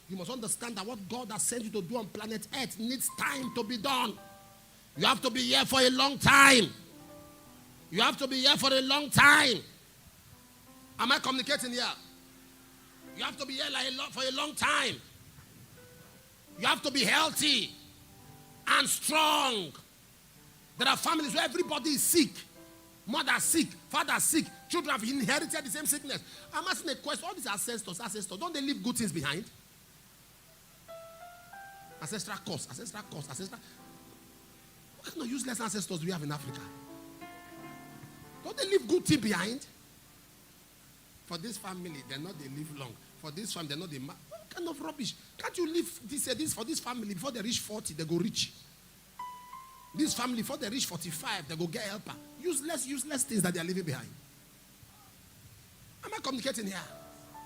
You must understand that what God has sent you to do on planet Earth needs time to be done. You have to be here for a long time. You have to be here for a long time. Am I communicating here? You have to be here for a long time. You have to be healthy and strong. There are families where everybody is sick. Mother sick, father sick, children have inherited the same sickness. I'm asking a question. All these ancestors, don't they leave good things behind? Ancestral curse. What kind of useless ancestors do we have in Africa? Don't they leave good things behind? For this family, they live long. For this family, what kind of rubbish? Can't you leave this for this family before they reach 40, they go rich? This family, before they reach 45, they go get helper. Useless things that they are leaving behind. Am I communicating here?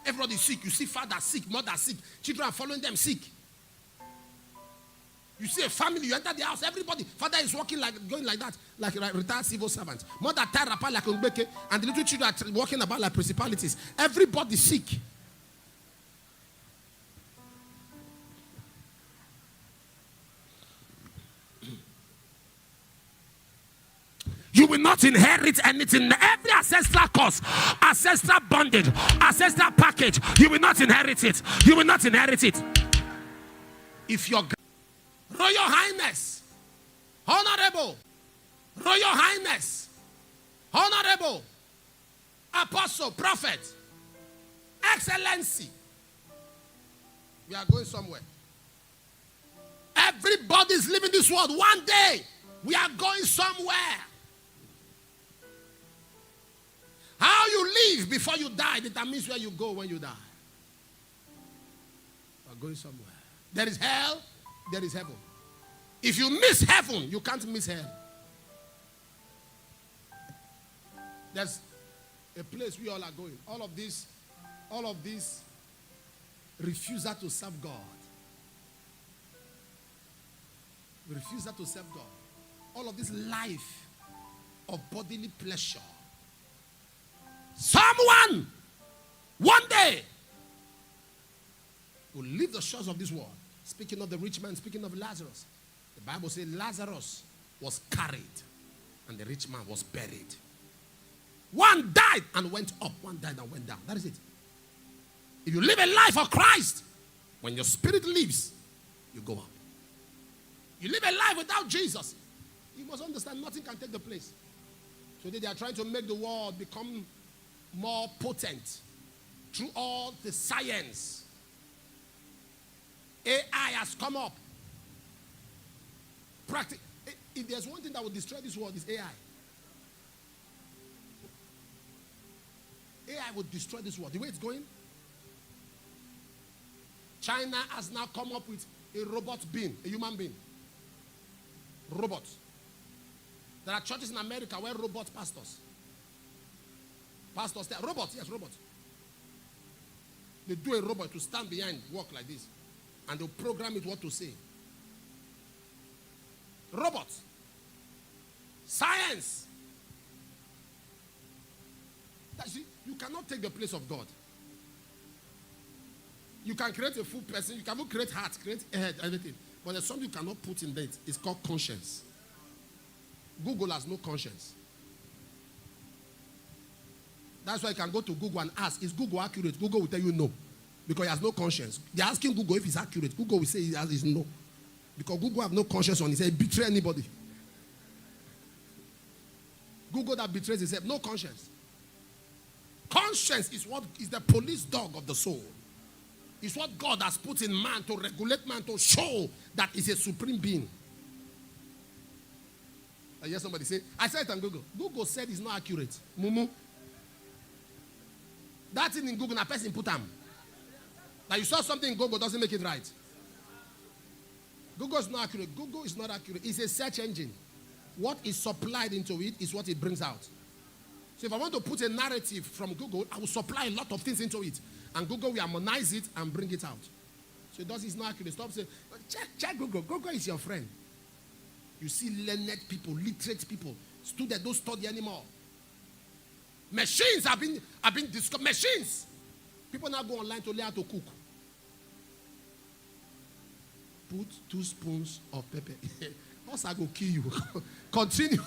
Everybody is sick. You see father sick, mother sick. Children are following them sick. You see a family, you enter the house, everybody, father is walking going like that, like a retired civil servant. Mother tied up like Umbeke, and the little children are walking about like principalities. Everybody sick. You will not inherit anything. Every ancestral curse, ancestral bondage, ancestral package, you will not inherit it. You will not inherit it. If your Royal Highness, Honorable, Royal Highness, Honorable, Apostle, Prophet, Excellency, we are going somewhere. Everybody's living this world. One day, we are going somewhere. How you live before you die determines where you go when you die. We are going somewhere. There is hell, there is heaven. If you miss heaven, you can't miss hell. There's a place we all are going. All of this refusal to serve God. Refusal to serve God. All of this life of bodily pleasure. Someone, one day, will leave the shores of this world. Speaking of the rich man, speaking of Lazarus. The Bible says Lazarus was carried and the rich man was buried. One died and went up. One died and went down. That is it. If you live a life of Christ, when your spirit leaves, you go up. You live a life without Jesus, you must understand nothing can take the place. Today they are trying to make the world become more potent through all the science. AI has come up. If there's one thing that will destroy this world, is AI. AI will destroy this world. The way it's going, China has now come up with a robot being, a human being. Robot. There are churches in America where robot pastors. Pastors, robot, yes, robot. They do a robot to stand behind, walk like this. And they'll program it what to say. Robots. Science. You cannot take the place of God. You can create a full person. You cannot create heart, create head, everything. But there's something you cannot put in there. It's called conscience. Google has no conscience. That's why you can go to Google and ask, is Google accurate? Google will tell you no. Because he has no conscience. They're asking Google if it's accurate. Google will say it's no. Because Google have no conscience on it. He said, betray anybody. Google that betrays himself, no conscience. Conscience is what is the police dog of the soul. It's what God has put in man to regulate man, to show that he's a supreme being. I hear somebody say, I said it on Google. Google said it's not accurate. Mumu. That thing in Google, a person put them. Now you saw something in Google doesn't make it right. Google is not accurate. Google is not accurate. It's a search engine. What is supplied into it is what it brings out. So if I want to put a narrative from Google, I will supply a lot of things into it. And Google will harmonize it and bring it out. So it's not accurate. Stop saying, check Google. Google is your friend. You see learned people, literate people. Students don't study anymore. Machines have been discovered. Machines. People now go online to learn how to cook. put 2 spoons of pepper. Also, I go kill you. Continue.